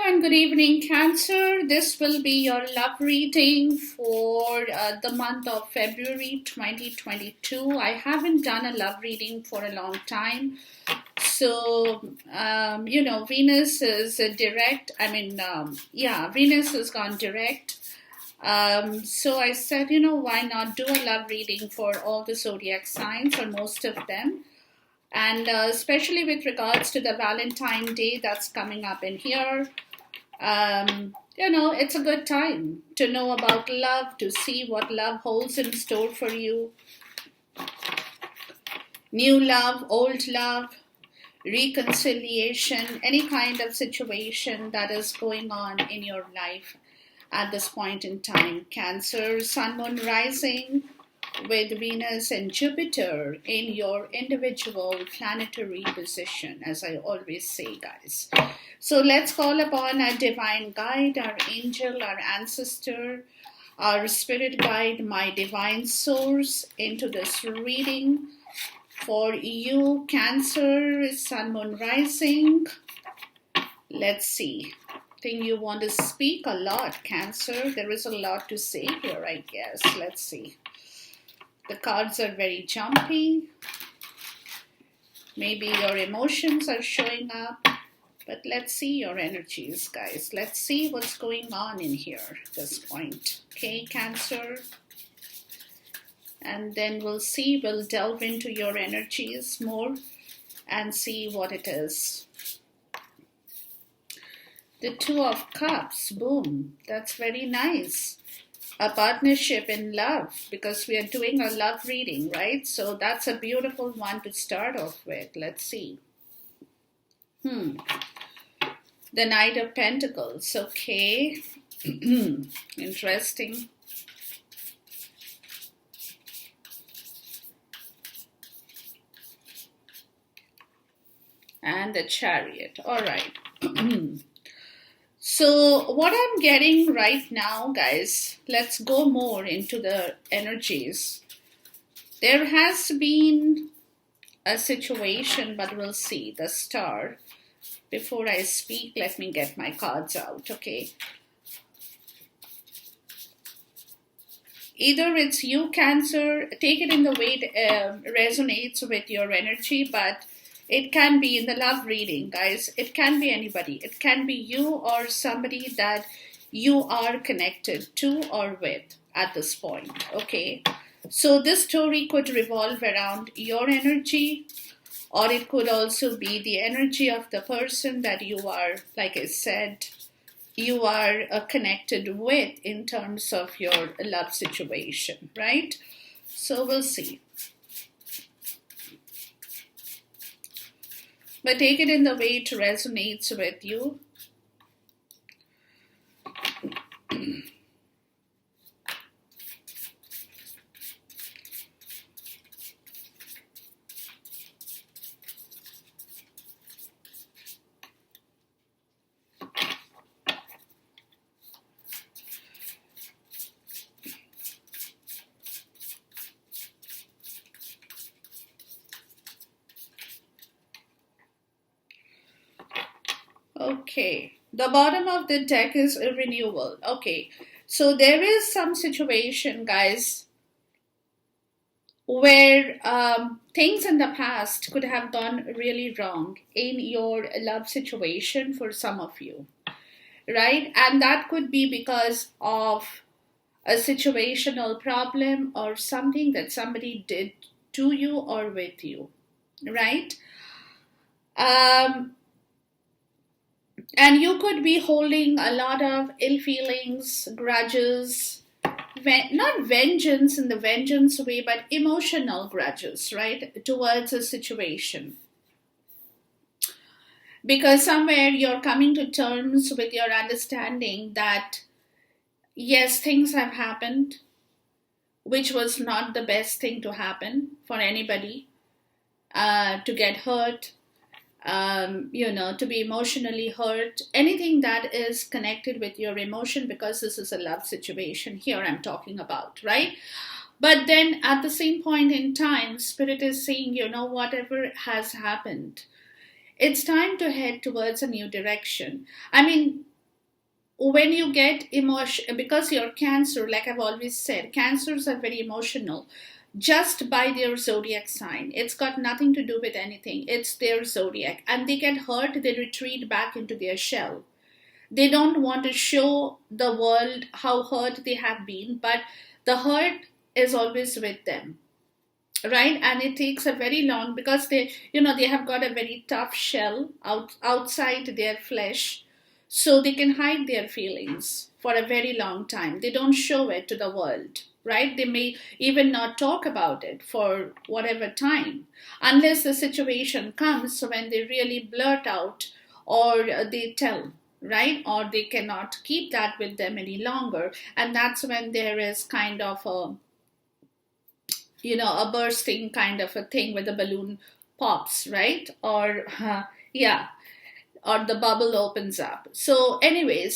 and good evening, Cancer. This will be your love reading for the month of February 2022. I haven't done a love reading for a long time. So, Venus is direct. Venus has gone direct. So I said, why not do a love reading for all the zodiac signs or most of them? And especially with regards to the Valentine Day that's coming up in here, it's a good time to know about love, to see what love holds in store for you. New love, old love, reconciliation, any kind of situation that is going on in your life at this point in time. Cancer, Sun, Moon, Rising, with Venus and Jupiter in your individual planetary position, as I always say, guys. So let's call upon our divine guide, our angel, our ancestor, our spirit guide, my divine source, into this reading for you, Cancer, Sun, Moon, Rising. Let's see. Think you want to speak a lot, Cancer. There is a lot to say here, I guess. Let's see. The cards are very jumpy. Maybe your emotions are showing up. But let's see your energies, guys. Let's see what's going on in here at this point. Okay, Cancer. And then we'll delve into your energies more and see what it is. The Two of Cups. Boom. That's very nice. A partnership in love, because we are doing a love reading, right? So that's a beautiful one to start off with. Let's see. The Knight of Pentacles. Okay. Interesting. And the Chariot. All right. So what I'm getting right now, guys, let's go more into the energies. There has been a situation, but we'll see. The Star. Before I speak, let me get my cards out, okay? Either it's you, Cancer, take it in the way it resonates with your energy, but it can be in the love reading, guys. It can be anybody. It can be you or somebody that you are connected to or with at this point, okay? So this story could revolve around your energy, or it could also be the energy of the person that you are, like I said, you are connected with in terms of your love situation, right? So we'll see. But take it in the way it resonates with you. Okay, the bottom of the deck is a renewal. Okay, so there is some situation, guys, where things in the past could have gone really wrong in your love situation for some of you, right? And that could be because of a situational problem or something that somebody did to you or with you, right? And you could be holding a lot of ill feelings, grudges, not vengeance in the vengeance way, but emotional grudges, right, towards a situation. Because somewhere you're coming to terms with your understanding that, yes, things have happened, which was not the best thing to happen for anybody, to get hurt, to be emotionally hurt, anything that is connected with your emotion, because this is a love situation here I'm talking about, right? But then at the same point in time, Spirit is saying, whatever has happened, it's time to head towards a new direction. I mean, when you get emotion, because your Cancer, like I've always said, cancers are very emotional just by their zodiac sign. It's got nothing to do with anything. It's their zodiac. And they get hurt, they retreat back into their shell. They don't want to show the world how hurt they have been, but the hurt is always with them, right? And it takes a very long, because they have got a very tough shell outside their flesh, so they can hide their feelings for a very long time. They don't show it to the world, right? They may even not talk about it for whatever time, unless the situation comes when they really blurt out, or they tell, right? Or they cannot keep that with them any longer, and that's when there is kind of a bursting kind of a thing where the balloon pops, right? Or yeah, or the bubble opens up. So anyway,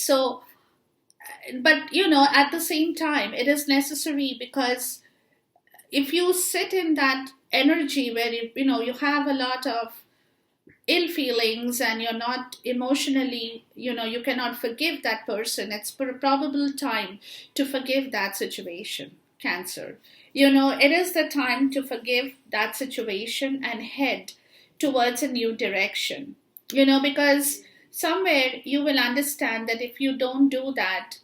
but at the same time, it is necessary, because if you sit in that energy where you have a lot of ill feelings, and you're not emotionally, you cannot forgive that person, it's probable time to forgive that situation, Cancer. It is the time to forgive that situation and head towards a new direction. Because somewhere you will understand that if you don't do that,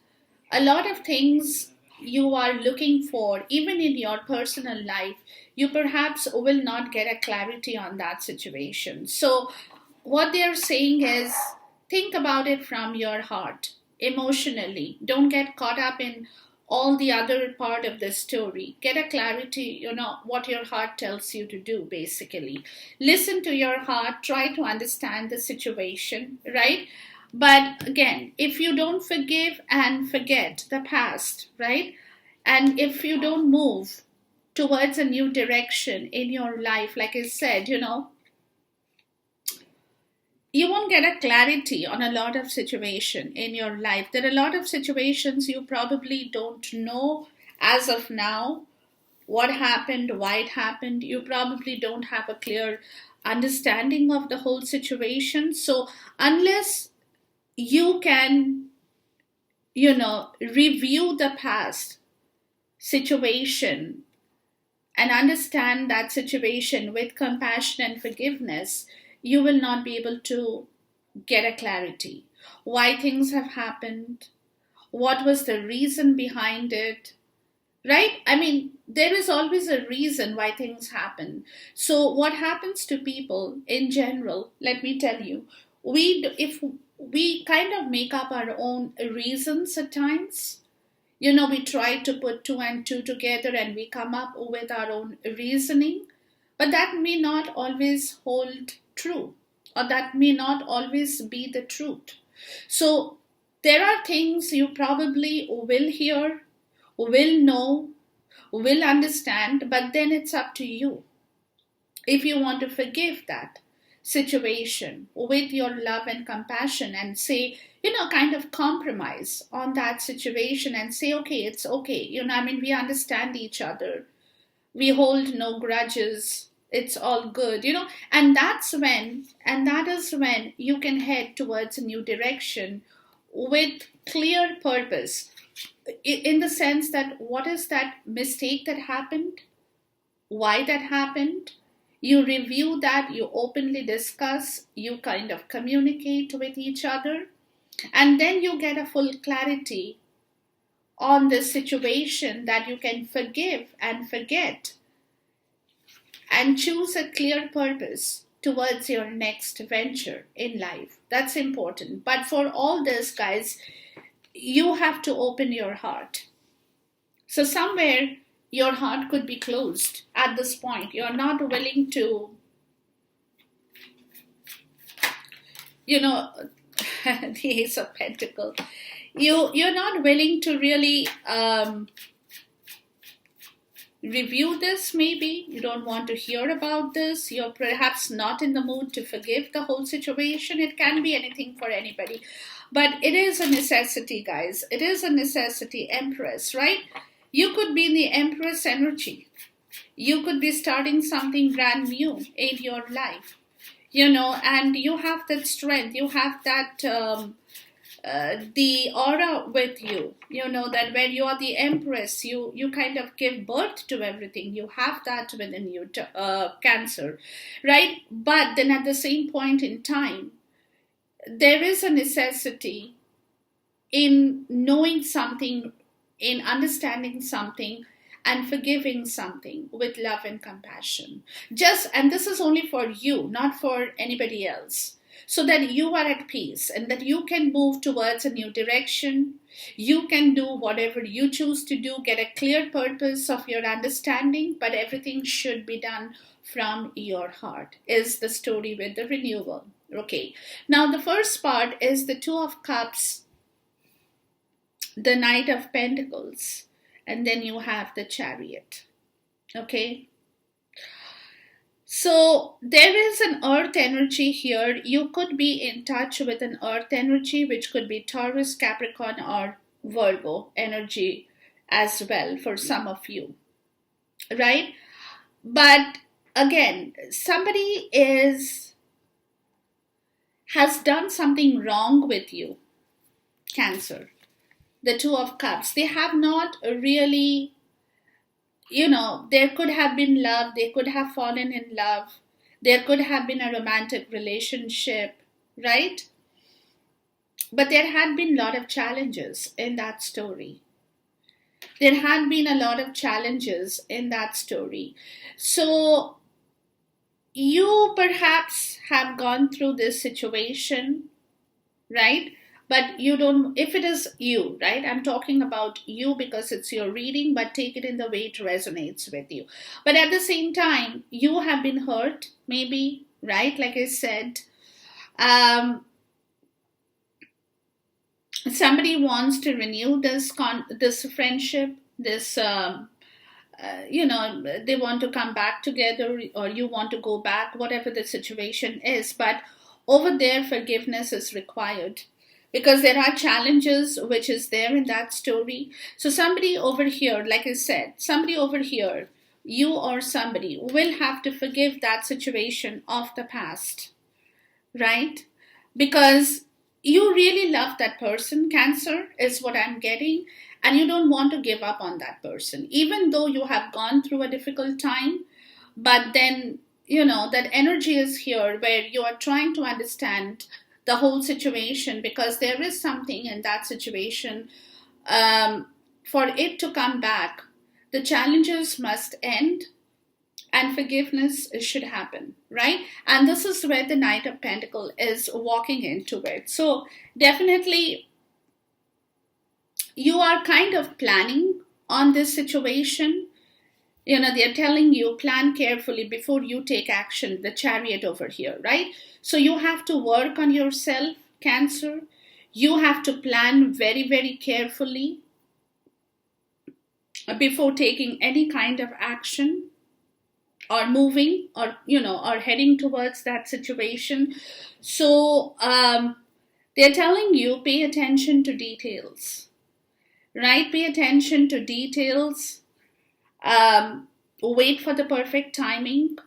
a lot of things you are looking for, even in your personal life, you perhaps will not get a clarity on that situation. So, what they are saying is, think about it from your heart, emotionally. Don't get caught up in all the other part of the story. Get a clarity, what your heart tells you to do, basically. Listen to your heart, try to understand the situation, right? But again, if you don't forgive and forget the past, right? And if you don't move towards a new direction in your life, like I said, you won't get a clarity on a lot of situation in your life. There are a lot of situations you probably don't know as of now what happened, why it happened. You probably don't have a clear understanding of the whole situation. So unless you can, review the past situation and understand that situation with compassion and forgiveness, you will not be able to get a clarity. Why things have happened, what was the reason behind it, right? I mean, there is always a reason why things happen. So, what happens to people in general, let me tell you, if we kind of make up our own reasons at times. We try to put two and two together and we come up with our own reasoning, but that may not always hold true, or that may not always be the truth. So there are things you probably will hear, will know, will understand, but then it's up to you. If you want to forgive that situation with your love and compassion, and say, kind of compromise on that situation and say, okay, it's okay. I mean, we understand each other. We hold no grudges. It's all good, and that is when you can head towards a new direction with clear purpose, in the sense that what is that mistake that happened, why that happened. You review that, you openly discuss, you kind of communicate with each other, and then you get a full clarity on the situation that you can forgive and forget, and choose a clear purpose towards your next venture in life. That's important. But for all this, guys, you have to open your heart. So somewhere your heart could be closed at this point. You're not willing to, the Ace of Pentacles. You're not willing to really review this, maybe. You don't want to hear about this. You're perhaps not in the mood to forgive the whole situation. It can be anything for anybody. But it is a necessity, guys. It is a necessity, Empress, right? You could be in the Empress energy. You could be starting something brand new in your life, and you have that strength. You have that the aura with you, that where you are the empress, you kind of give birth to everything. You have that within you, Cancer, right? But then at the same point in time, there is a necessity in knowing something, in understanding something, and forgiving something with love and compassion. And this is only for you, not for anybody else. So that you are at peace and that you can move towards a new direction. You can do whatever you choose to do, get a clear purpose of your understanding, but everything should be done from your heart, is the story with the renewal. Okay. Now, the first part is the Two of Cups, the Knight of Pentacles, and then you have the Chariot. Okay. So there is an earth energy here. You could be in touch with an earth energy, which could be Taurus, Capricorn, or Virgo energy as well for some of you, right? But again, somebody has done something wrong with you, Cancer. The Two of Cups. They have not really, there could have been love. They could have fallen in love. There could have been a romantic relationship, right? But there had been a lot of challenges in that story. There had been a lot of challenges in that story. So you perhaps have gone through this situation, right? But you don't, if it is you, right? I'm talking about you because it's your reading, but take it in the way it resonates with you. But at the same time, you have been hurt, maybe, right? Like I said, somebody wants to renew this friendship, this, they want to come back together, or you want to go back, whatever the situation is. But over there, forgiveness is required, because there are challenges which is there in that story. So somebody over here, like I said, somebody over here, you or somebody, will have to forgive that situation of the past, right? Because you really love that person, Cancer, is what I'm getting, and you don't want to give up on that person, even though you have gone through a difficult time. But then, that energy is here where you are trying to understand the whole situation, because there is something in that situation. For it to come back, the challenges must end and forgiveness should happen, right? And this is where the Knight of Pentacles is walking into it. So definitely you are kind of planning on this situation. They're telling you, plan carefully before you take action, the Chariot over here, right? So you have to work on yourself, Cancer. You have to plan very, very carefully before taking any kind of action or moving or heading towards that situation. So they're telling you, pay attention to details, right? Pay attention to details. Wait for the perfect timing,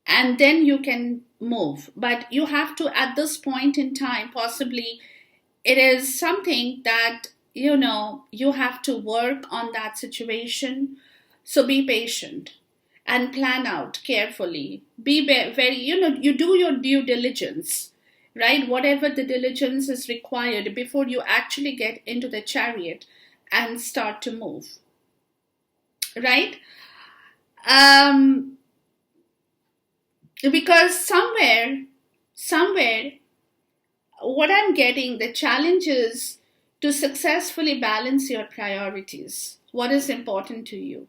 and then you can move. But you have to, at this point in time, possibly it is something that you have to work on that situation. So be patient and plan out carefully. Be very, you do your due diligence, right? Whatever the diligence is required before you actually get into the Chariot and start to move, right? Because somewhere, what I'm getting, the challenge is to successfully balance your priorities. What is important to you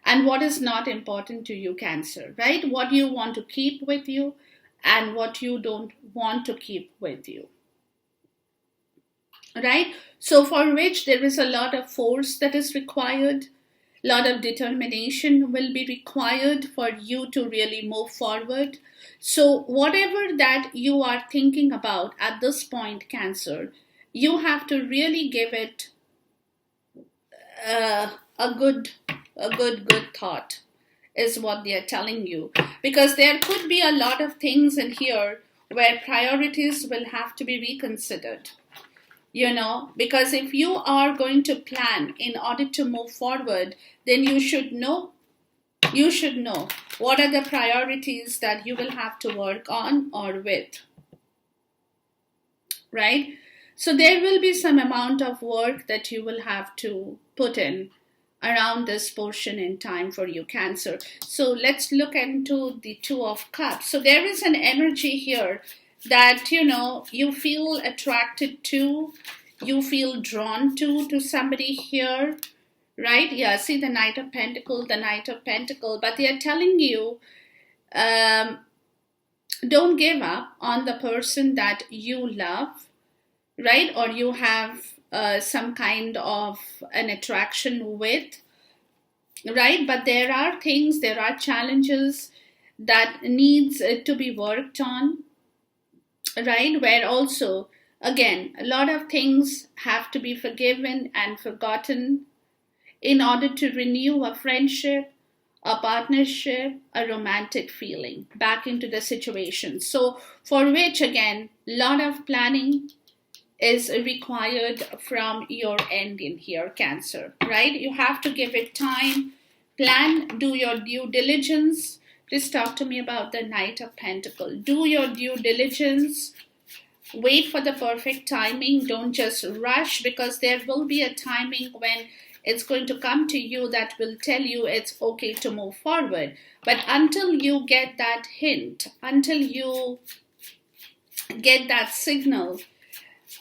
and what is not important to you, Cancer, right? What you want to keep with you and what you don't want to keep with you, right? So for which there is a lot of force that is required. A lot of determination will be required for you to really move forward. So whatever that you are thinking about at this point, Cancer, you have to really give it a good thought, is what they are telling you. Because there could be a lot of things in here where priorities will have to be reconsidered. because if you are going to plan in order to move forward, then you should know what are the priorities that you will have to work on or with, right? So there will be some amount of work that you will have to put in around this portion in time for you, Cancer. So let's look into the Two of Cups. So there is an energy here that, you feel attracted to, you feel drawn to somebody here, right? Yeah, see the Knight of Pentacles, but they are telling you, don't give up on the person that you love, right? Or you have some kind of an attraction with, right? But there are challenges that needs to be worked on, right? Where also, again, a lot of things have to be forgiven and forgotten in order to renew a friendship, a partnership, a romantic feeling back into the situation. So for which, again, a lot of planning is required from your end in here, Cancer, right? You have to give it time, plan, do your due diligence. Please talk to me about the Knight of Pentacles. Do your due diligence. Wait for the perfect timing. Don't just rush, because there will be a timing when it's going to come to you that will tell you it's okay to move forward. But until you get that hint, until you get that signal,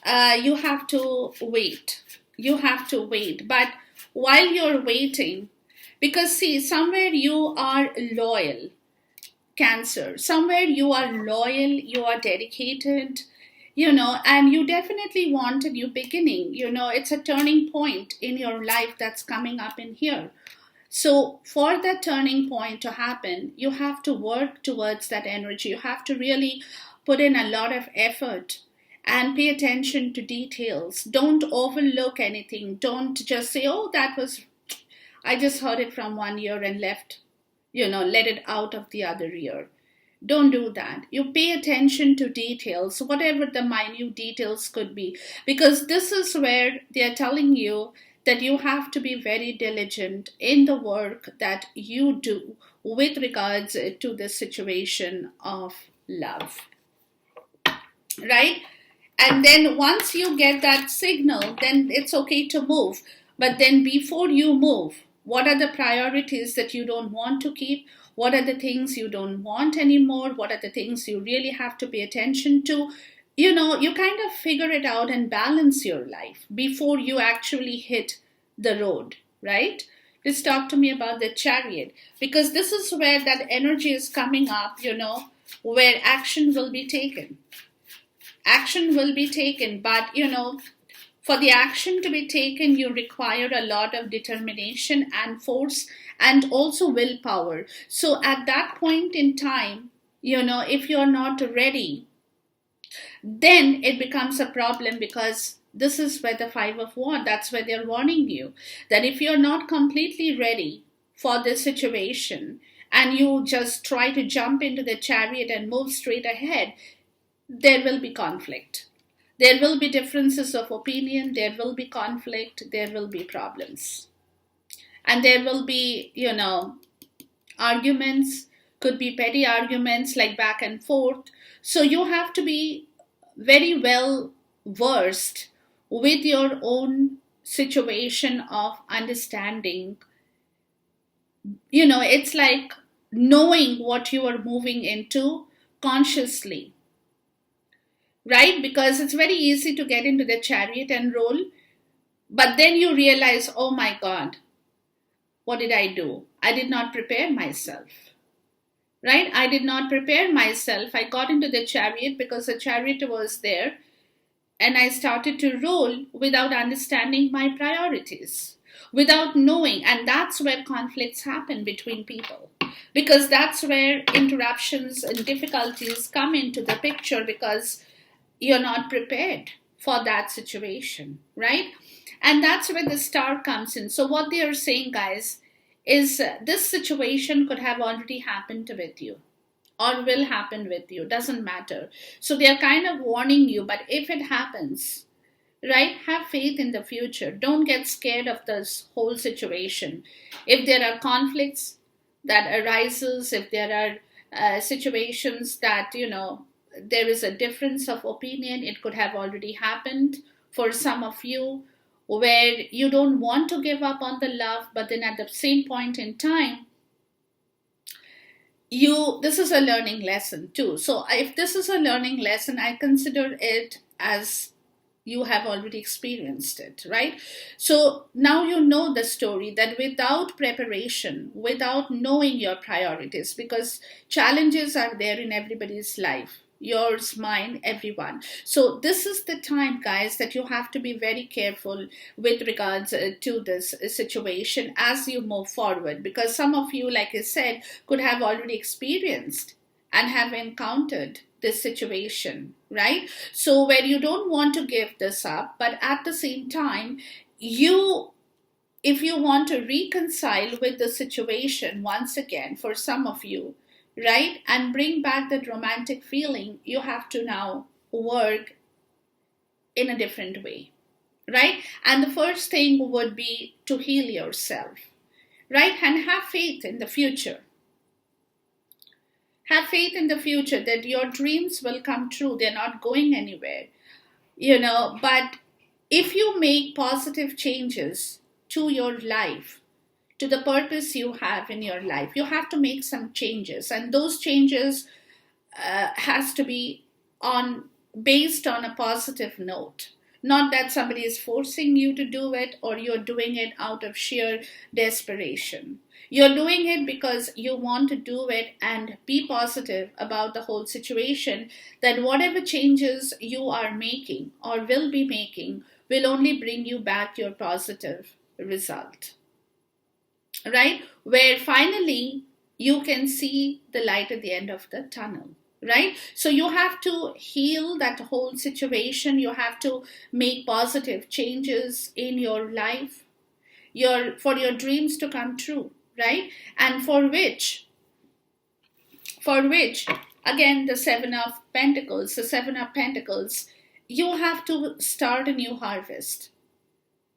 you have to wait. But while you're waiting, because see, somewhere you are loyal, Cancer. Somewhere you are loyal, you are dedicated, and you definitely want a new beginning. It's a turning point in your life that's coming up in here. So for that turning point to happen, you have to work towards that energy. You have to really put in a lot of effort and pay attention to details. Don't overlook anything. Don't just say, oh, I just heard it from one ear and let it out of the other ear. Don't do that. You pay attention to details, whatever the minute details could be, because this is where they are telling you that you have to be very diligent in the work that you do with regards to the situation of love, right? And then once you get that signal, then it's okay to move. But then before you move, what are the priorities that you don't want to keep? What are the things you don't want anymore? What are the things you really have to pay attention to? You kind of figure it out and balance your life before you actually hit the road, right? Please talk to me about the Chariot, because this is where that energy is coming up, where action will be taken. Action will be taken, but for the action to be taken, you require a lot of determination and force and also willpower. So at that point in time, if you're not ready, then it becomes a problem, because this is where the Five of Wands, that's where they're warning you that if you're not completely ready for this situation and you just try to jump into the Chariot and move straight ahead, there will be conflict. There will be differences of opinion, there will be conflict, there will be problems. And there will be, arguments, could be petty arguments like back and forth. So you have to be very well versed with your own situation of understanding. It's like knowing what you are moving into consciously, right? Because it's very easy to get into the Chariot and roll, but then you realize, oh my God, what did I do? I did not prepare myself, right? I did not prepare myself. I got into the Chariot because the Chariot was there, and I started to roll without understanding my priorities, without knowing. And that's where conflicts happen between people, because that's where interruptions and difficulties come into the picture, because you're not prepared for that situation, right? And that's where the Star comes in. So what they are saying, guys, is this situation could have already happened with you or will happen with you, doesn't matter. So they are kind of warning you, but if it happens, right? Have faith in the future. Don't get scared of this whole situation. If there are conflicts that arises, if there are situations that, there is a difference of opinion, it could have already happened for some of you, where you don't want to give up on the love, but then at the same point in time, this is a learning lesson too. So if this is a learning lesson, I consider it as you have already experienced it, right? So now you know the story, that without preparation, without knowing your priorities, because challenges are there in everybody's life, yours, mine, everyone. So this is the time, guys, that you have to be very careful with regards to this situation as you move forward, because some of you, like I said, could have already experienced and have encountered this situation, right? So where you don't want to give this up, but at the same time, if you want to reconcile with the situation once again, for some of you, right, and bring back that romantic feeling, you have to now work in a different way, right? And the first thing would be to heal yourself, right? And have faith in the future. Have faith in the future that your dreams will come true. They're not going anywhere, but if you make positive changes to your life, to the purpose you have in your life, you have to make some changes, and those changes has to be based on a positive note. Not that somebody is forcing you to do it, or you're doing it out of sheer desperation. You're doing it because you want to do it and be positive about the whole situation, that whatever changes you are making or will be making will only bring you back your positive result, right? Where finally you can see the light at the end of the tunnel, right? So you have to heal that whole situation. You have to make positive changes in your life, for your dreams to come true, right? And for which again, the seven of pentacles, you have to start a new harvest.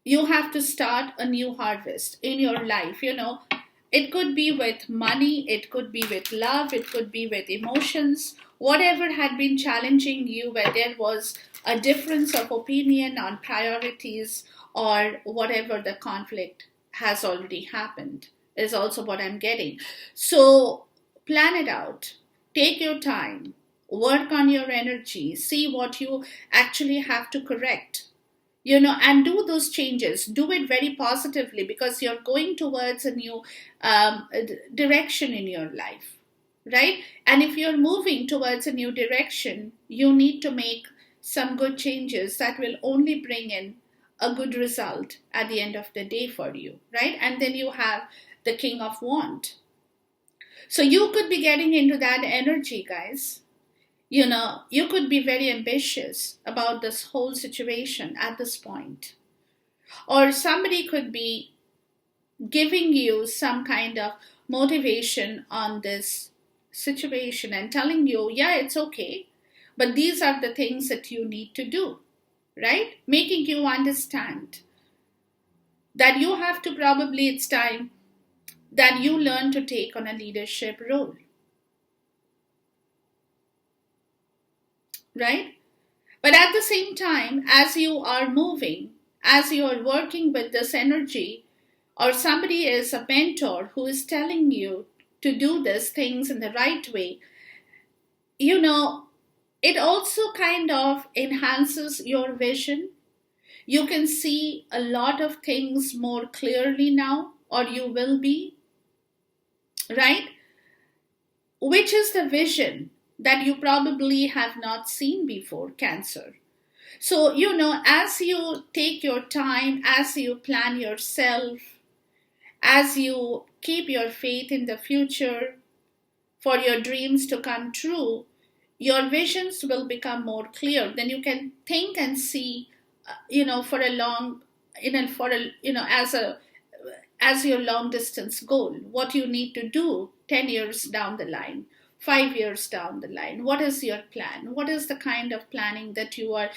You have to start a new harvest in your life. It could be with money, it could be with love, it could be with emotions, whatever had been challenging you, where there was a difference of opinion on priorities, or whatever the conflict has already happened, is also what I'm getting. So plan it out, take your time, work on your energy, see what you actually have to correct, and do those changes. Do it very positively, because you're going towards a new direction in your life, right? And if you're moving towards a new direction, you need to make some good changes that will only bring in a good result at the end of the day for you, right? And then you have the King of Wands. So you could be getting into that energy, guys. You could be very ambitious about this whole situation at this point. Or somebody could be giving you some kind of motivation on this situation and telling you, yeah, it's okay, but these are the things that you need to do, right? Making you understand that you have to it's time that you learn to take on a leadership role. Right? But at the same time, as you are moving, as you are working with this energy, or somebody is a mentor who is telling you to do these things in the right way, it also kind of enhances your vision. You can see a lot of things more clearly now, or you will be, right? Which is the vision that you probably have not seen before, Cancer. So, as you take your time, as you plan yourself, as you keep your faith in the future for your dreams to come true, your visions will become more clear. Then you can think and see, for a long, as your long distance goal, what you need to do 10 years down the line, 5 years down the line. What is your plan? What is the kind of planning that you are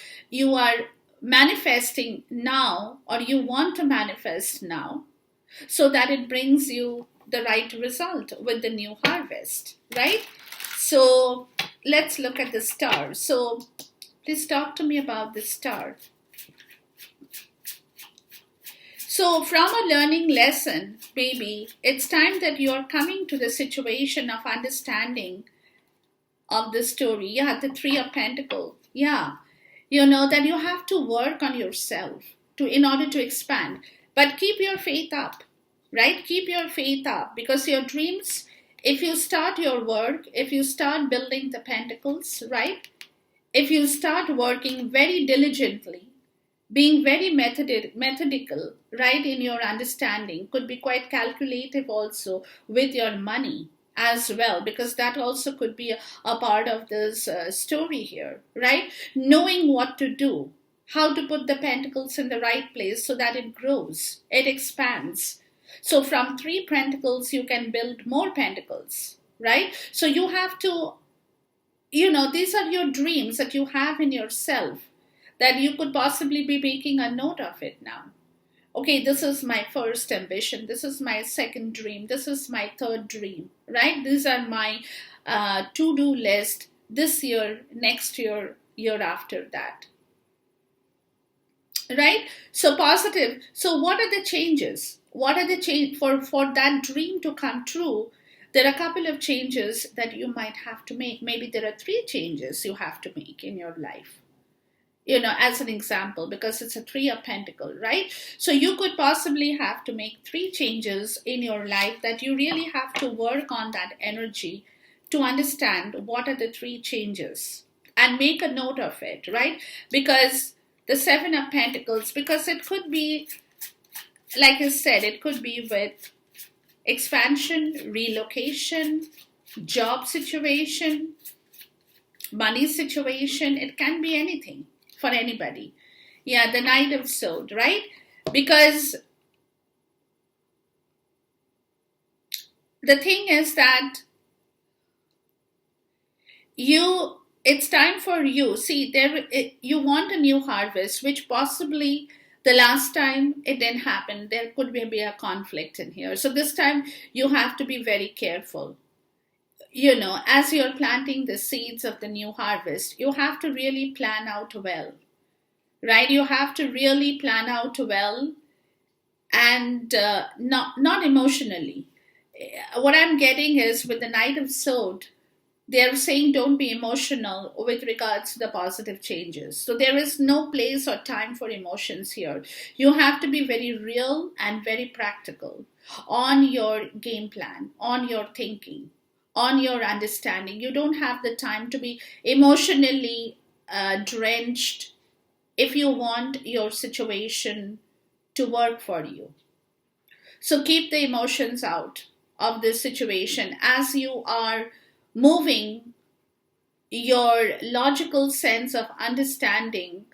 manifesting now, or you want to manifest now, so that it brings you the right result with the new harvest, right? So let's look at the star. So please talk to me about the star. So from a learning lesson, baby, it's time that you're coming to the situation of understanding of the story. Yeah, the Three of Pentacles. Yeah, you know that you have to work on yourself in order to expand. But keep your faith up, right? Keep your faith up, because your dreams, if you start your work, if you start building the pentacles, right? If you start working very diligently, being very methodical, right, in your understanding, could be quite calculative also with your money as well, because that also could be a part of this story here, right? Knowing what to do, how to put the pentacles in the right place so that it grows, it expands. So from 3 pentacles, you can build more pentacles, right? So you have to, these are your dreams that you have in yourself, that you could possibly be making a note of it now. Okay, this is my first ambition. This is my second dream. This is my third dream, right? These are my to-do list this year, next year, year after that, right? So positive. So what are the changes? What are the change for that dream to come true? There are a couple of changes that you might have to make. Maybe there are 3 changes you have to make in your life. As an example, because it's a 3 of Pentacles, right? So you could possibly have to make 3 changes in your life, that you really have to work on that energy to understand what are the 3 changes and make a note of it, right? Because the 7 of Pentacles, because it could be, like I said, it could be with expansion, relocation, job situation, money situation. It can be anything for anybody. Yeah, the Knight of Swords, right? Because the thing is that it's time for you. See, you want a new harvest, which possibly the last time it didn't happen. There could be a conflict in here. So this time you have to be very careful. As you're planting the seeds of the new harvest, you have to really plan out well, right? You have to really plan out well, and not emotionally. What I'm getting is, with the Knight of Swords, they're saying don't be emotional with regards to the positive changes. So there is no place or time for emotions here. You have to be very real and very practical on your game plan, on your thinking, on your understanding. You don't have the time to be emotionally drenched if you want your situation to work for you. So keep the emotions out of this situation as you are moving your logical sense of understanding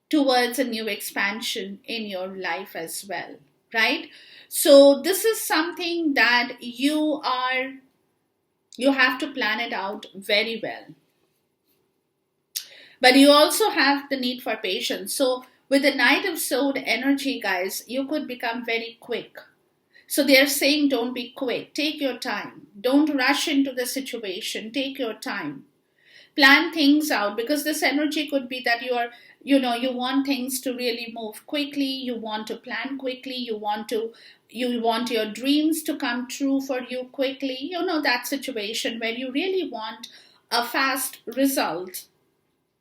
towards a new expansion in your life as well, right? So this is something that you have to plan it out very well. But you also have the need for patience. So with the Knight of Swords energy, guys, you could become very quick. So they're saying don't be quick. Take your time. Don't rush into the situation. Take your time. Plan things out, because this energy could be that you want things to really move quickly. You want to plan quickly. You want your dreams to come true for you quickly. That situation where you really want a fast result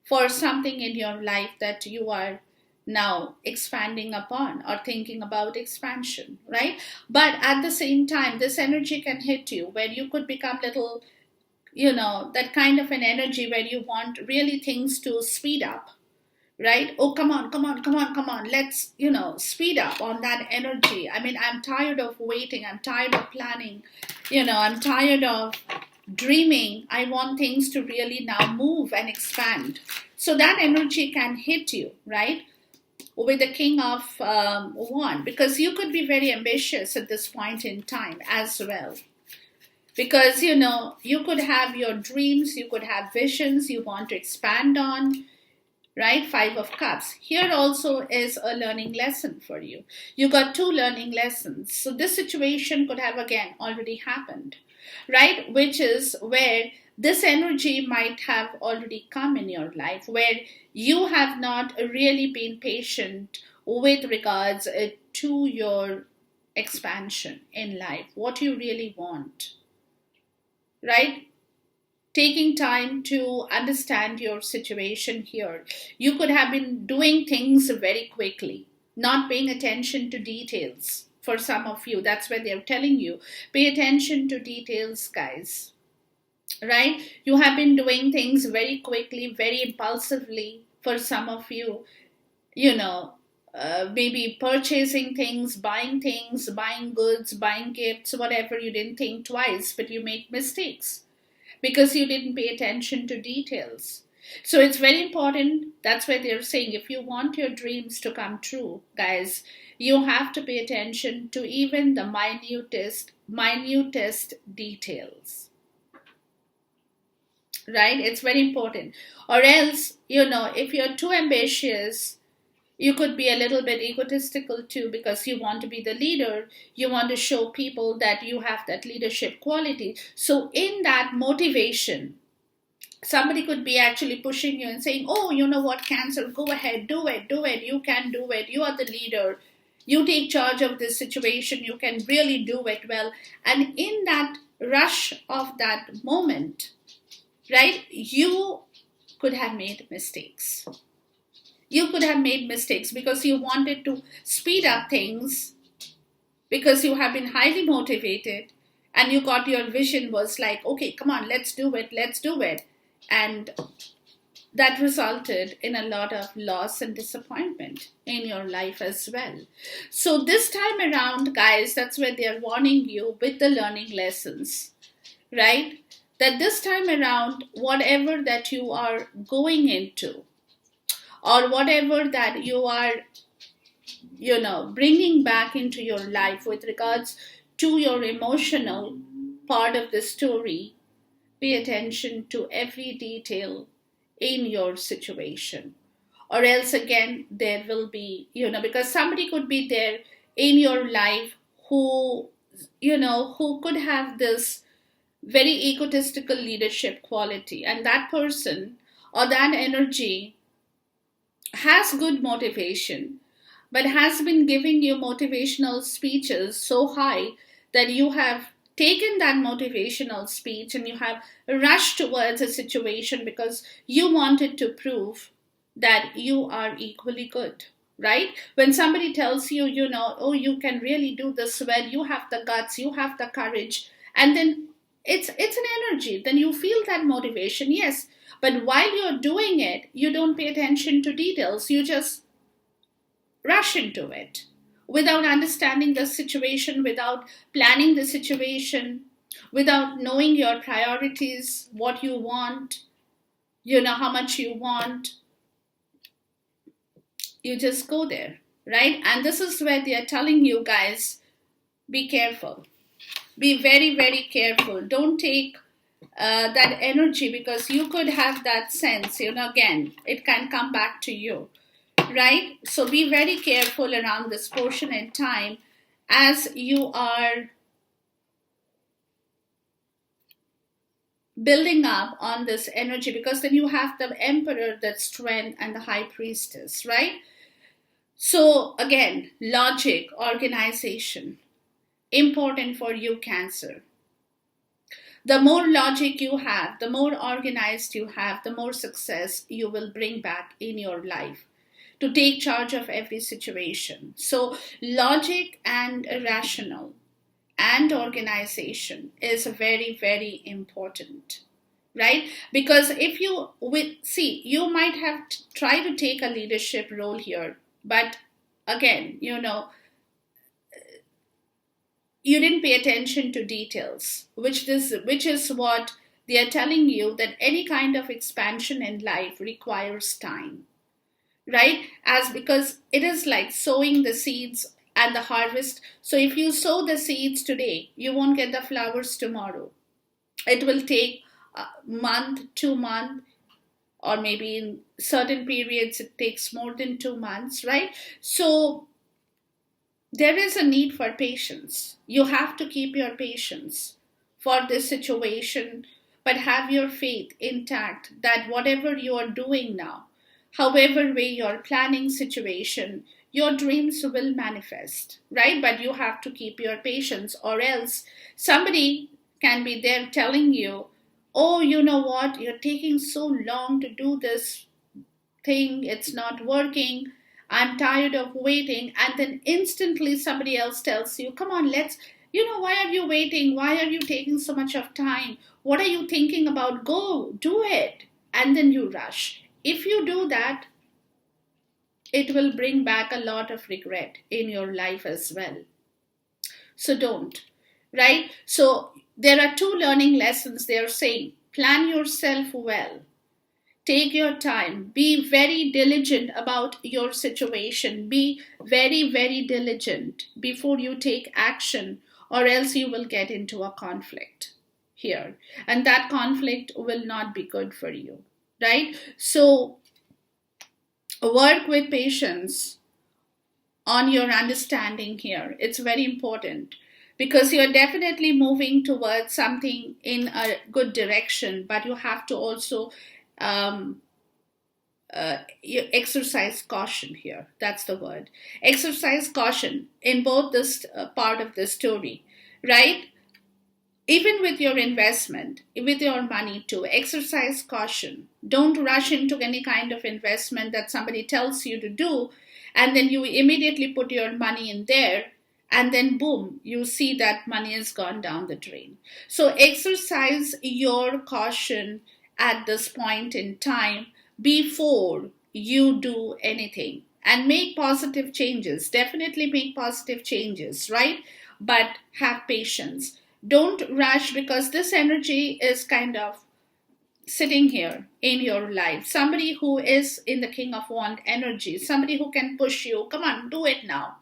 for something in your life that you are now expanding upon or thinking about expansion, right? But at the same time, this energy can hit you where you could become little, that kind of an energy where you want really things to speed up, right? Oh, come on, come on, come on, come on. Let's, speed up on that energy. I mean, I'm tired of waiting. I'm tired of planning. I'm tired of dreaming. I want things to really now move and expand. So that energy can hit you, right? With the King of Wands, because you could be very ambitious at this point in time as well. Because, you could have your dreams, you could have visions you want to expand on. right? Five of Cups. Here also is a learning lesson for you. You got two learning lessons. So this situation could have again already happened, right? Which is where this energy might have already come in your life, where you have not really been patient with regards to your expansion in life, what you really want, right? Taking time to understand your situation here. You could have been doing things very quickly, not paying attention to details. For some of you, that's where they're telling you pay attention to details, guys. Right? You have been doing things very quickly, very impulsively. For some of you, you know, maybe purchasing things, buying goods, buying gifts, whatever. You didn't think twice, but you make mistakes because you didn't pay attention to details. So it's very important. That's why they're saying if you want your dreams to come true, guys, you have to pay attention to even the minutest details. Right? It's very important. Or else, if you're too ambitious, you could be a little bit egotistical too because you want to be the leader. You want to show people that you have that leadership quality. So, in that motivation, somebody could be actually pushing you and saying, oh, you know what, Cancer, go ahead, do it. You can do it. You are the leader. You take charge of this situation. You can really do it well. And in that rush of that moment, right, you could have made mistakes. You could have made mistakes because you wanted to speed up things, because you have been highly motivated and you got your vision was like, okay, come on, let's do it. And that resulted in a lot of loss and disappointment in your life as well. So this time around, guys, that's where they're warning you with the learning lessons, right? That this time around, whatever that you are going into, or whatever that you are, bringing back into your life with regards to your emotional part of the story, pay attention to every detail in your situation. Or else again, there will be, because somebody could be there in your life who could have this very egotistical leadership quality, and that person or that energy has good motivation, but has been giving you motivational speeches so high that you have taken that motivational speech and you have rushed towards a situation because you wanted to prove that you are equally good, right? When somebody tells you, oh, you can really do this well, you have the guts, you have the courage, and then it's an energy, then you feel that motivation, yes. But while you're doing it, you don't pay attention to details. You just rush into it without understanding the situation, without planning the situation, without knowing your priorities, what you want, how much you want. You just go there, right? And this is where they are telling you, guys, be careful. Be very, very careful. Don't take that energy, because you could have that sense, again, it can come back to you, right? So be very careful around this portion in time as you are building up on this energy, because then you have the Emperor, that strength, and the High Priestess, right? So again, logic, organization, important for you, Cancer. The more logic you have, the more organized you have, the more success you will bring back in your life to take charge of every situation. So logic and rational and organization is very, very important, right? Because if you you might have tried to take a leadership role here, but again, you didn't pay attention to details, which is what they are telling you, that any kind of expansion in life requires time, right? As because it is like sowing the seeds and the harvest. So if you sow the seeds today, you won't get the flowers tomorrow. It will take a month, 2 months, or maybe in certain periods it takes more than 2 months, right? So there is a need for patience. You have to keep your patience for this situation, but have your faith intact that whatever you are doing now, however way you're planning situation, your dreams will manifest, right? But you have to keep your patience, or else somebody can be there telling you, oh, you know what, you're taking so long to do this thing, it's not working, I'm tired of waiting. And then instantly somebody else tells you, come on, let's, why are you waiting? Why are you taking so much of time? What are you thinking about? Go, do it. And then you rush. If you do that, it will bring back a lot of regret in your life as well. So don't, right? So there are two learning lessons they are saying. Plan yourself well. Take your time. Be very diligent about your situation. Be very, very diligent before you take action, or else you will get into a conflict here. And that conflict will not be good for you, right? So work with patience on your understanding here. It's very important because you're definitely moving towards something in a good direction, but you have to also um, you exercise caution here. That's the word. Exercise caution in both this part of the story, right? Even with your investment, with your money too, exercise caution. Don't rush into any kind of investment that somebody tells you to do, and then you immediately put your money in there, and then boom, you see that money has gone down the drain. So exercise your caution at this point in time before you do anything, and make positive changes. Definitely make positive changes, right? But have patience. Don't rush, because this energy is kind of sitting here in your life. Somebody who is in the King of Wand energy, somebody who can push you. Come on, do it now.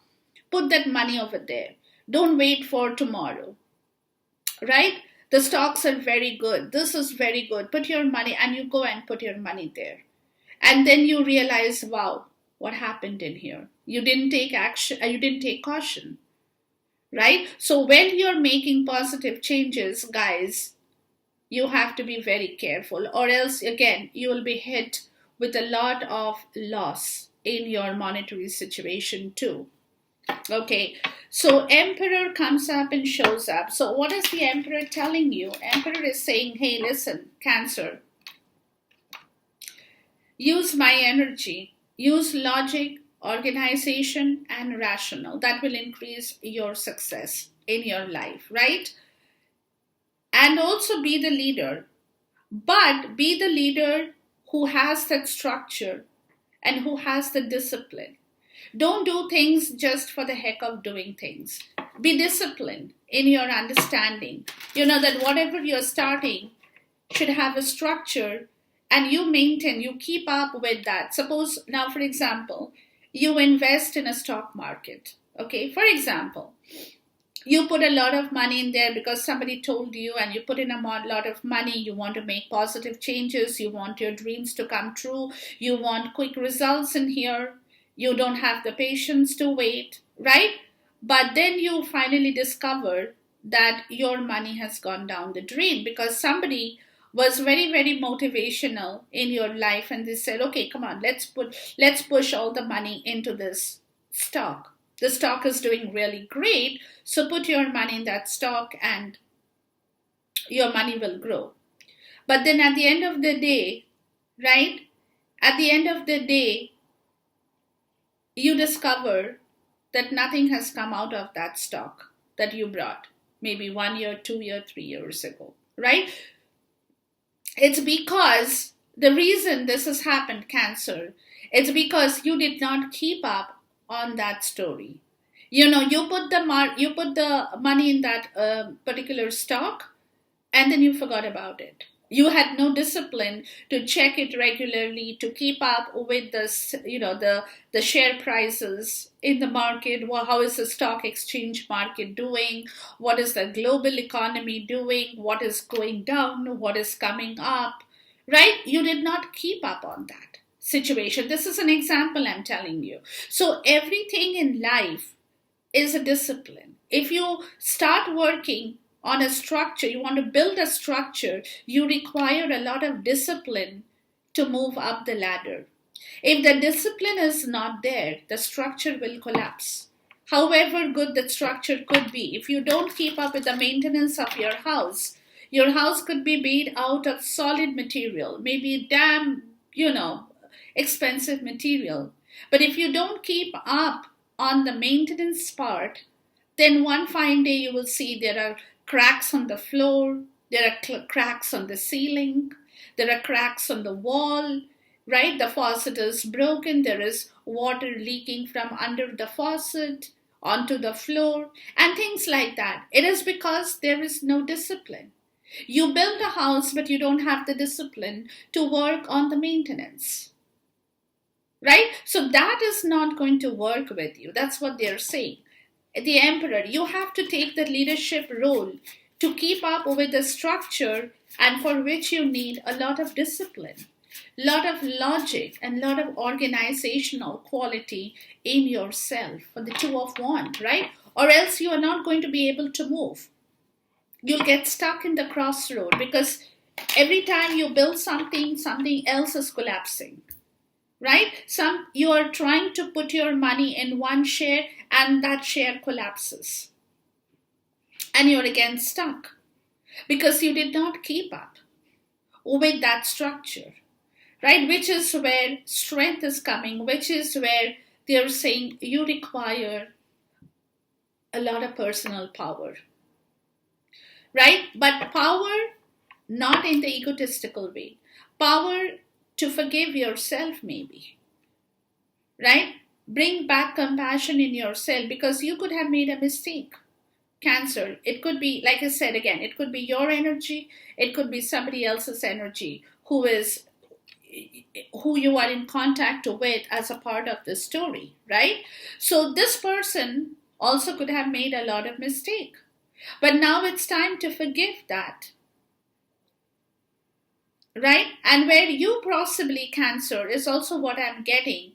Put that money over there. Don't wait for tomorrow, right? The stocks are very good. This is very good. Put your money, and you go and put your money there. And then you realize, wow, what happened in here? You didn't take action, you didn't take caution, right? So when you're making positive changes, guys, you have to be very careful, or else again you will be hit with a lot of loss in your monetary situation too. Okay, so Emperor comes up and shows up. So what is the Emperor telling you? Emperor is saying, hey, listen, Cancer, use my energy, use logic, organization, and rational. That will increase your success in your life, right? And also be the leader, but be the leader who has that structure and who has the discipline. Don't do things just for the heck of doing things. Be disciplined in your understanding. You know that whatever you're starting should have a structure, and you maintain, you keep up with that. Suppose now, for example, you invest in a stock market. Okay, for example, you put a lot of money in there because somebody told you, and you put in a lot of money. You want to make positive changes. You want your dreams to come true. You want quick results in here. You don't have the patience to wait, right? But then you finally discover that your money has gone down the drain because somebody was very, very motivational in your life, and they said, okay, come on, let's push all the money into this stock. The stock is doing really great, so put your money in that stock and your money will grow. But then at the end of the day, right? At the end of the day, you discover that nothing has come out of that stock that you brought maybe 1 year, 2 year, 3 years ago, right? It's because the reason this has happened, Cancer, it's because you did not keep up on that story. You know, you put the money in that particular stock, and then you forgot about it. You had no discipline to check it regularly, to keep up with this, the share prices in the market. Well, how is the stock exchange market doing? What is the global economy doing? What is going down? What is coming up? right? You did not keep up on that situation. This is an example I'm telling you. So everything in life is a discipline. If you start working on a structure, you want to build a structure, you require a lot of discipline to move up the ladder. If the discipline is not there, the structure will collapse. However good the structure could be, if you don't keep up with the maintenance of your house could be made out of solid material, maybe damn, expensive material. But if you don't keep up on the maintenance part, then one fine day you will see there are cracks on the floor, there are cracks on the ceiling, there are cracks on the wall, right? The faucet is broken, there is water leaking from under the faucet onto the floor, and things like that. It is because there is no discipline. You build a house, but you don't have the discipline to work on the maintenance. Right? So that is not going to work with you. That's what they're saying. The emperor, you have to take the leadership role to keep up with the structure, and for which you need a lot of discipline, lot of logic, and lot of organizational quality in yourself, for the Two of Wands, right? Or else you are not going to be able to move. You'll get stuck in the crossroad, because every time you build something, something else is collapsing. Right? You are trying to put your money in one share and that share collapses. And you're again stuck because you did not keep up with that structure. Right? Which is where strength is coming, which is where they're saying you require a lot of personal power. Right? But power not in the egotistical way. Power to forgive yourself, maybe. Right? Bring back compassion in yourself, because you could have made a mistake. Cancer, it could be, like I said again, it could be your energy, it could be somebody else's energy who you are in contact with as a part of the story, right? So this person also could have made a lot of mistake. But now it's time to forgive that. Right? And where you possibly, Cancer, is also what I'm getting,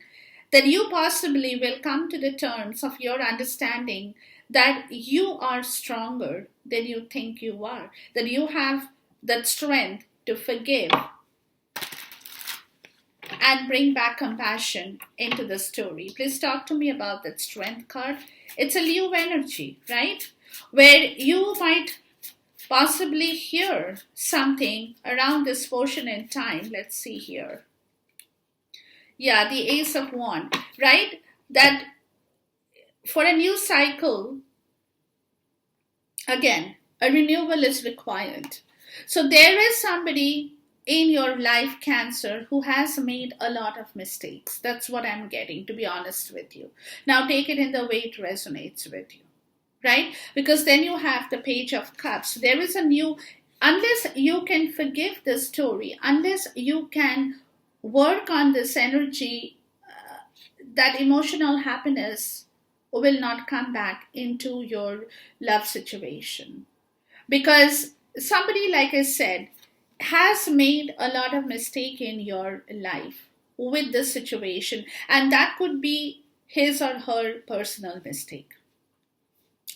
that you possibly will come to the terms of your understanding that you are stronger than you think you are, that you have that strength to forgive and bring back compassion into the story. Please talk to me about that strength card. It's a Leo energy, right? Where you might possibly hear something around this portion in time. Let's see here. Yeah, the Ace of Wands, right? That for a new cycle, again, a renewal is required. So there is somebody in your life, Cancer, who has made a lot of mistakes. That's what I'm getting, to be honest with you. Now take it in the way it resonates with you. Right? Because then you have the Page of Cups. There is unless you can forgive the story, unless you can work on this energy, that emotional happiness will not come back into your love situation. Because somebody, like I said, has made a lot of mistake in your life with this situation, and that could be his or her personal mistake.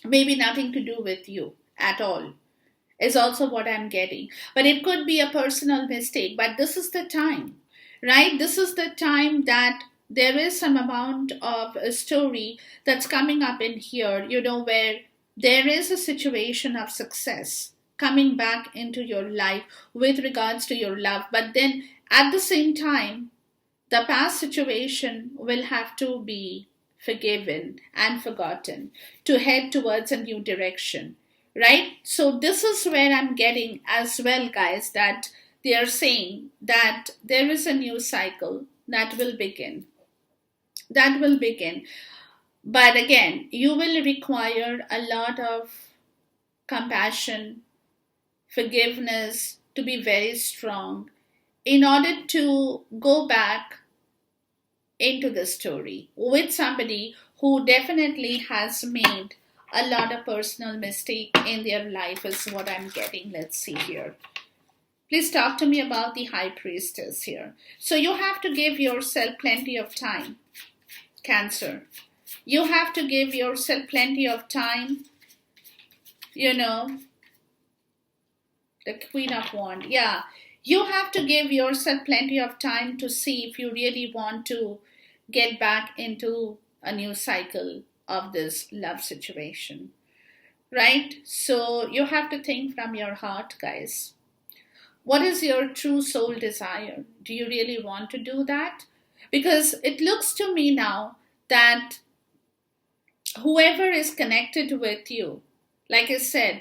Maybe nothing to do with you at all, is also what I'm getting. But it could be a personal mistake. But this is the time, right? This is the time that there is some amount of a story that's coming up in here, where there is a situation of success coming back into your life with regards to your love. But then at the same time, the past situation will have to be forgiven and forgotten to head towards a new direction, right? So this is where I'm getting as well, guys, that they are saying that there is a new cycle that will begin. But again, you will require a lot of compassion, forgiveness, to be very strong in order to go back into the story with somebody who definitely has made a lot of personal mistake in their life, is what I'm getting. Let's see here. Please talk to me about the High Priestess here. So you have to give yourself plenty of time, Cancer. You have to give yourself plenty of time. You know, the Queen of Wands. Yeah, you have to give yourself plenty of time to see if you really want to get back into a new cycle of this love situation. Right? So you have to think from your heart, guys. What is your true soul desire? Do you really want to do that? Because it looks to me now that whoever is connected with you, like I said,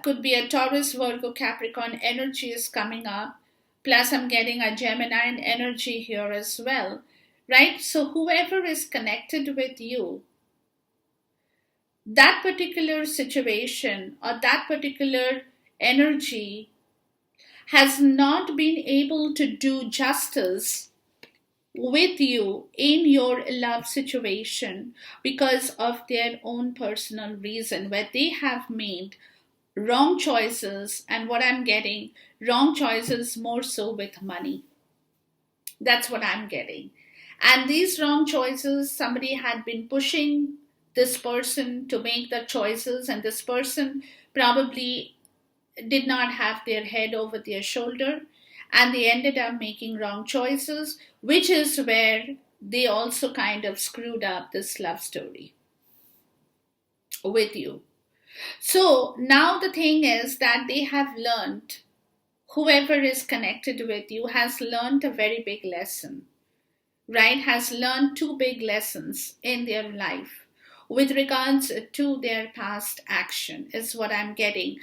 could be a Taurus, Virgo, Capricorn energy is coming up. Plus, I'm getting a Gemini energy here as well. Right? So, whoever is connected with you, that particular situation or that particular energy has not been able to do justice with you in your love situation because of their own personal reason, where they have made wrong choices. And what I'm getting, wrong choices more so with money. That's what I'm getting. And these wrong choices, somebody had been pushing this person to make the choices, and this person probably did not have their head over their shoulder, and they ended up making wrong choices, which is where they also kind of screwed up this love story with you. So now the thing is that they have learned, whoever is connected with you has learned a very big lesson, right? Has learned two big lessons in their life with regards to their past action, is what I'm getting.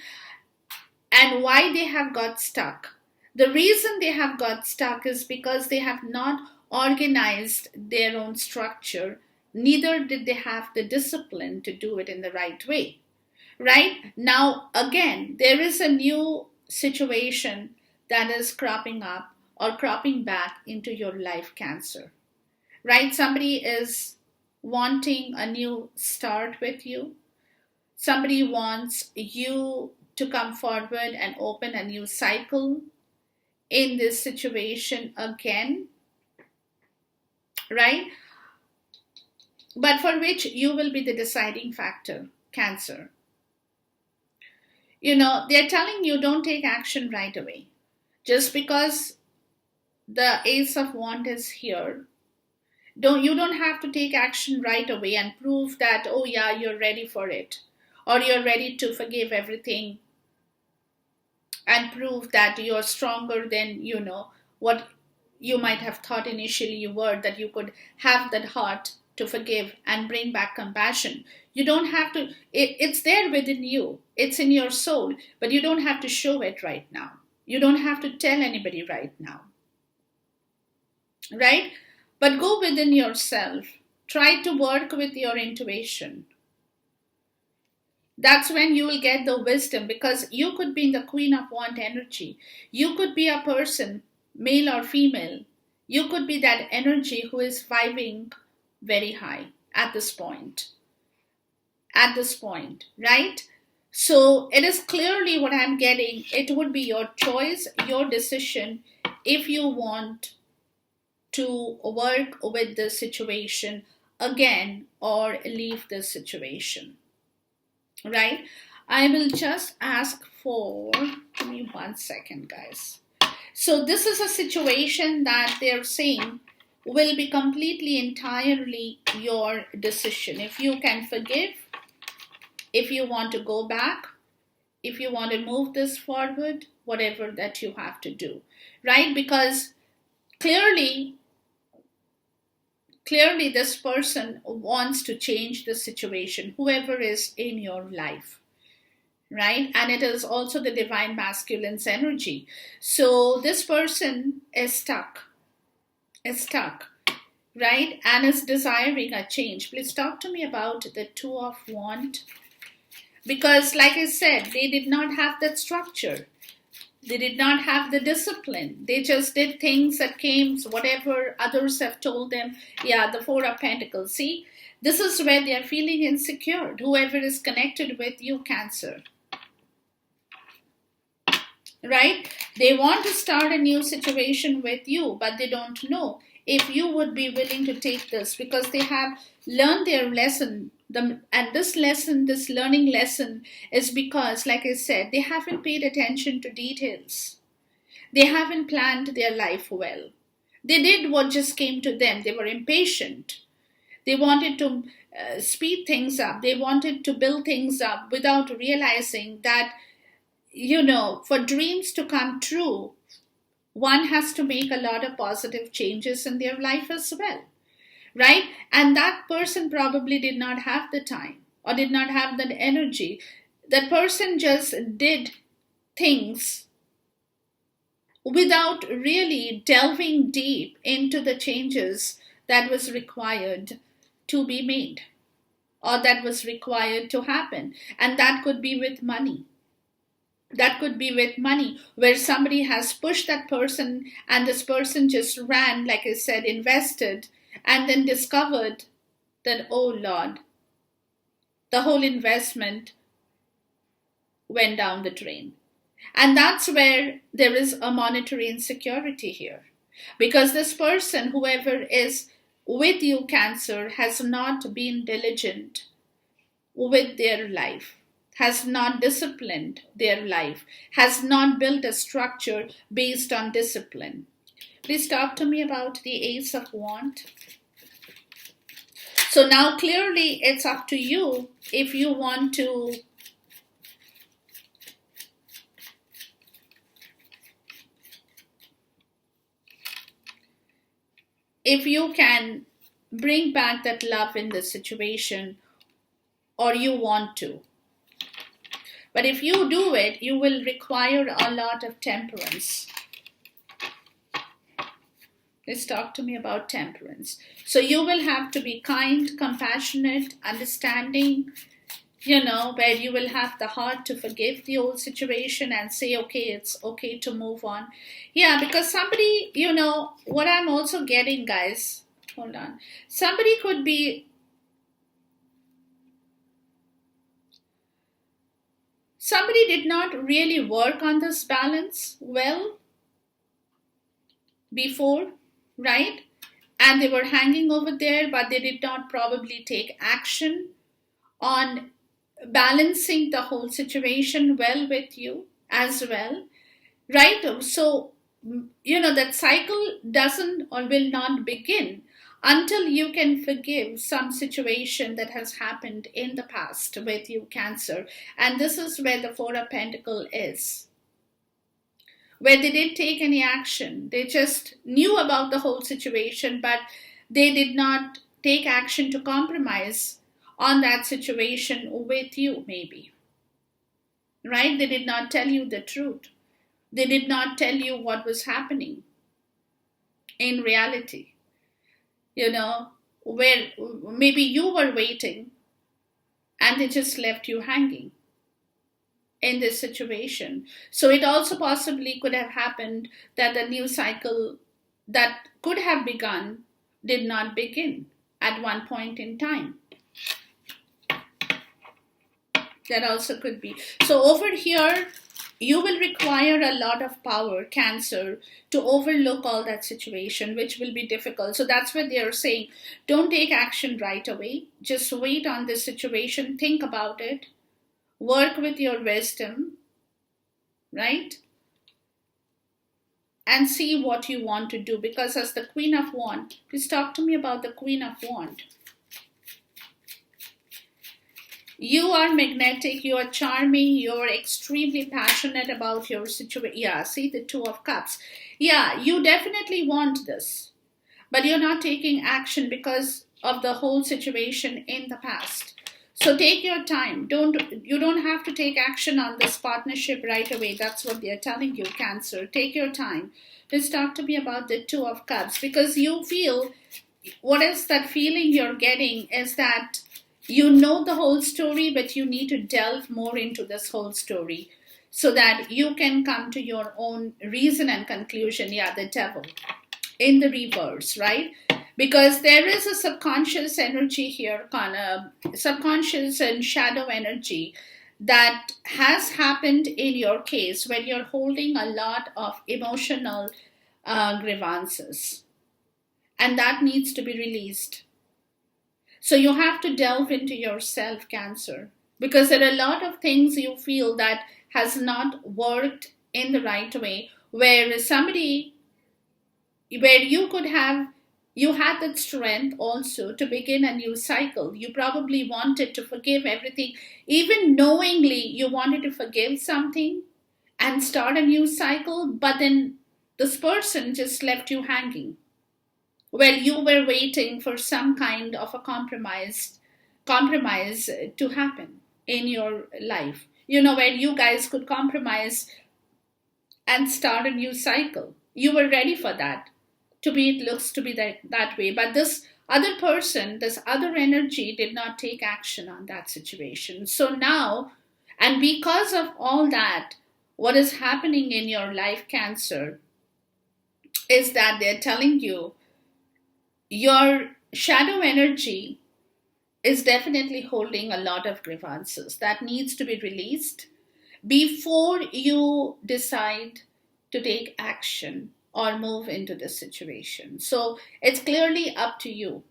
And why they have got stuck. The reason they have got stuck is because they have not organized their own structure, neither did they have the discipline to do it in the right way. Right? Now, again, there is a new situation that is cropping up or cropping back into your life, Cancer. Right? Somebody is wanting a new start with you. Somebody wants you to come forward and open a new cycle in this situation again, right? But for which you will be the deciding factor, Cancer. You know, they're telling you don't take action right away. Just because the Ace of Wands is here, you don't have to take action right away and prove that, oh yeah, you're ready for it, or you're ready to forgive everything and prove that you're stronger than, what you might have thought initially you were, that you could have that heart to forgive and bring back compassion. You don't have to, it's there within you, it's in your soul, but you don't have to show it right now. You don't have to tell anybody right now, right? But go within yourself, try to work with your intuition. That's when you will get the wisdom, because you could be in the Queen of Wands energy. You could be a person, male or female. You could be that energy who is vibing very high at this point. At this point, right? So it is clearly what I'm getting. It would be your choice, your decision, if you want to work with the situation again or leave the situation. Right? I will just ask for, give me 1 second, guys. So this is a situation that they're saying will be completely, entirely your decision. If you can forgive, if you want to go back, if you want to move this forward, whatever that you have to do, right? Because clearly this person wants to change the situation, whoever is in your life, right? And it is also the divine masculine's energy. So this person is stuck, right? And is desiring a change. Please talk to me about the Two of Wands. Because like I said, they did not have that structure. They did not have the discipline. They just did things that came, whatever others have told them. Yeah, the Four of Pentacles. See, this is where they are feeling insecure. Whoever is connected with you, Cancer. right? They want to start a new situation with you, but they don't know if you would be willing to take this, because they have learned their lesson. And this lesson, this learning lesson, is because, like I said, they haven't paid attention to details. They haven't planned their life well. They did what just came to them. They were impatient. They wanted to speed things up. They wanted to build things up without realizing that, for dreams to come true, one has to make a lot of positive changes in their life as well, right? And that person probably did not have the time or did not have that energy. That person just did things without really delving deep into the changes that was required to be made, or that was required to happen. And that could be with money. That could be with money, where somebody has pushed that person and this person just ran, like I said, invested, and then discovered that, oh Lord, the whole investment went down the drain. And that's where there is a monetary insecurity here. Because this person, whoever is with you, Cancer, has not been diligent with their life, has not disciplined their life, has not built a structure based on discipline. Please talk to me about the Ace of Wands. So now clearly it's up to you if you want to if you can bring back that love in the situation, or you want to. But if you do it, you will require a lot of temperance. Let's talk to me about temperance. So you will have to be kind, compassionate, understanding, where you will have the heart to forgive the old situation and say, okay, it's okay to move on. Yeah, because somebody, what I'm also getting, guys, hold on. Somebody did not really work on this balance well before, right? And they were hanging over there, but they did not probably take action on balancing the whole situation well with you as well, right? So, that cycle doesn't or will not begin until you can forgive some situation that has happened in the past with you, Cancer. And this is where the Four of Pentacles is, where they didn't take any action. They just knew about the whole situation, but they did not take action to compromise on that situation with you, maybe. Right? They did not tell you the truth. They did not tell you what was happening in reality. Where maybe you were waiting and they just left you hanging in this situation. So it also possibly could have happened that the new cycle that could have begun did not begin at one point in time. That also could be. So over here, you will require a lot of power, Cancer, to overlook all that situation, which will be difficult. So that's what they're saying. Don't take action right away. Just wait on this situation. Think about it. Work with your wisdom, right? And see what you want to do. Because as the Queen of Wands, please talk to me about the Queen of Wands. You are magnetic, you are charming, you are extremely passionate about your situation. Yeah, see the Two of Cups. Yeah, you definitely want this, but you're not taking action because of the whole situation in the past. So take your time. You don't have to take action on this partnership right away. That's what they're telling you, Cancer. Take your time. Let's talk to me about the Two of Cups, because you feel, what is that feeling you're getting is that you know the whole story, but you need to delve more into this whole story so that you can come to your own reason and conclusion. Yeah, the Devil in the reverse, right? Because there is a subconscious energy here, subconscious and shadow energy that has happened in your case when you're holding a lot of emotional grievances, and that needs to be released. So you have to delve into yourself, Cancer, because there are a lot of things you feel that has not worked in the right way, where somebody, where you had that strength also to begin a new cycle. You probably wanted to forgive everything, even knowingly you wanted to forgive something and start a new cycle, but then this person just left you hanging. Well, you were waiting for some kind of a compromise to happen in your life. Where you guys could compromise and start a new cycle. You were ready for that. To me, it looks to be that way. But this other person, this other energy did not take action on that situation. So now, and because of all that, what is happening in your life, Cancer, is that they're telling you your shadow energy is definitely holding a lot of grievances that needs to be released before you decide to take action or move into the situation. So it's clearly up to you.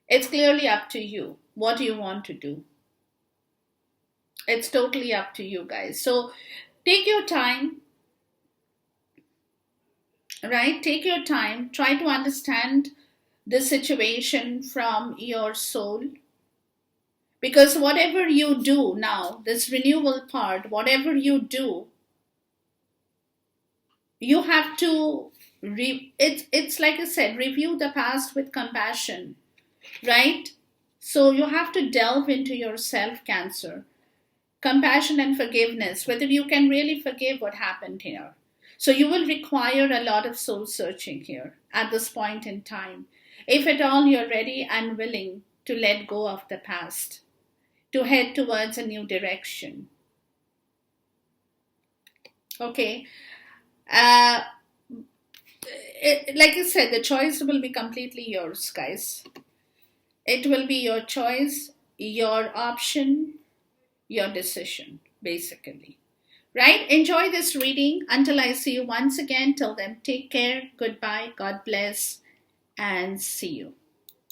It's clearly up to you. What do you want to do? It's totally up to you guys. So take your time, right? Take your time. Try to understand the situation from your soul. Because whatever you do now, this renewal part, whatever you do, you have to it's like I said, review the past with compassion, right? So you have to delve into yourself, Cancer. Compassion and forgiveness, whether you can really forgive what happened here. So you will require a lot of soul searching here at this point in time. If at all you're ready and willing to let go of the past, to head towards a new direction. Okay. Uh, like I said, the choice will be completely yours, guys. It will be your choice, your option, your decision, basically. Right? Enjoy this reading until I see you once again. Till then, take care. Goodbye. God bless. And see you.